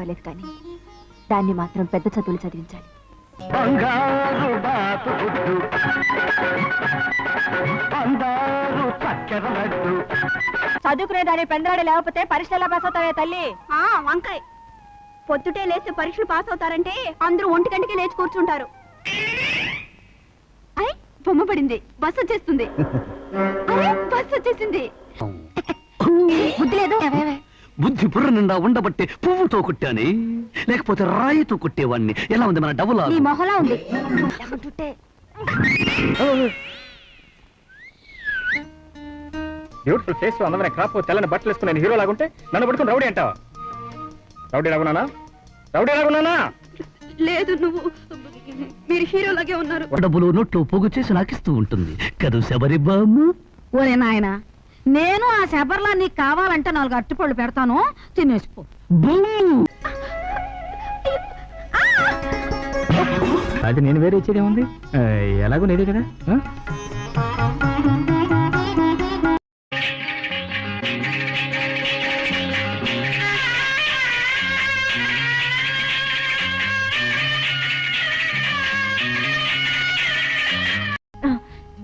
పర్వాలేదు, కానీ దాన్ని మాత్రం పెద్ద చదువులు చదివించాలి. చదువుకునే దాని పెందరాడు లేకపోతే పరీక్షలు ఎలా పాస్ అవుతావే తల్లి? వంకాయ్ పొద్దుటే లేస్తే పరీక్షలు పాస్ అవుతారంటే అందరూ 1 గంటకే లేచి కూర్చుంటారు. అయ్ బొమ్మ పడింది, బస్ వచ్చేస్తుంది. బస్ వచ్చేసింది. బుద్ధి లేదు. బుద్ధి బుర్ర నిండా ఉండబట్టే పువ్వుతో కొట్టాని, లేకపోతే రాయితో కొట్టేవాడిని. ఎలా ఉంది మన డబుల్? నీ మొహలా ఉంది. బ్యూటిఫుల్ ఫేస్, అందమైన క్రాప్, తెల్లని బట్టలు వేసుకుని నేను హీరో లాగుంటే నన్ను పట్టుకుని రౌడీ అంటావా? రౌడీ లాగున్నానా? రౌడీ లాగున్నానా? లేదు, నువ్వు మీరు హీరోలాగే ఉన్నారు. డబ్బులు నోట్లో పోగు చేసి నాకిస్తూ ఉంటుంది కదూ శబరి బామ్మ. ఓరే నాయనా, నేను ఆ శబర్లా నీకు కావాలంటే 4 అరటిపళ్ళు పెడతాను, తినేసిపో. అది నేను వేరే ఇచ్చేదేముంది, ఎలాగో నేనే కదా.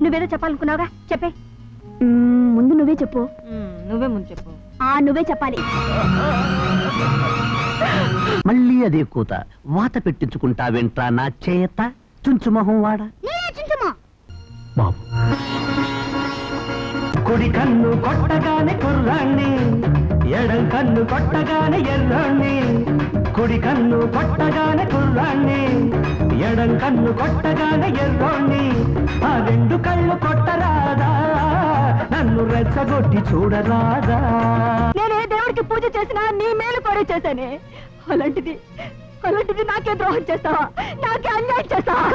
నువ్వేదో చెప్పాలనుకున్నావుగా, చెప్పే. ముందు నువ్వే చెప్పు. నువ్వే ముందు చెప్పు. నువ్వే చెప్పాలి. మళ్ళీ అదే కూత. వాత పెట్టించుకుంటావేంట్రా నా చేత? చుంచుమొహం వాడా బాబు. కుడి కన్ను కొట్టగానే కుర్రాణ్ణి, ఎడం కన్ను కొట్టగానే ఎర్రాణ్ణి. కుడి కన్ను కొట్టగానే కుర్రాణ్ణి, ఎడం కన్ను కొట్టగానే ఎర్రాణ్ణి. ఆ 2 కళ్ళు కొట్టరాదా, నన్ను రెచ్చగొట్టి చూడరాదా? నేనే దేవుడికి పూజ చేసినా నీ మేలు కూడా చేశానే. అలాంటిది నాకే ద్రోహం చేస్తావా? నాకే అన్యాయం చేస్తావా?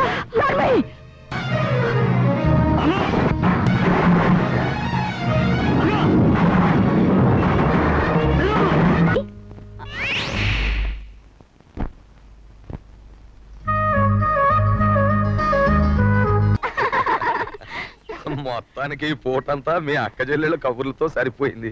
మొత్తానికి ఈ పూటంతా మీ అక్క చెల్లెళ్ళ కబుర్లతో సరిపోయింది.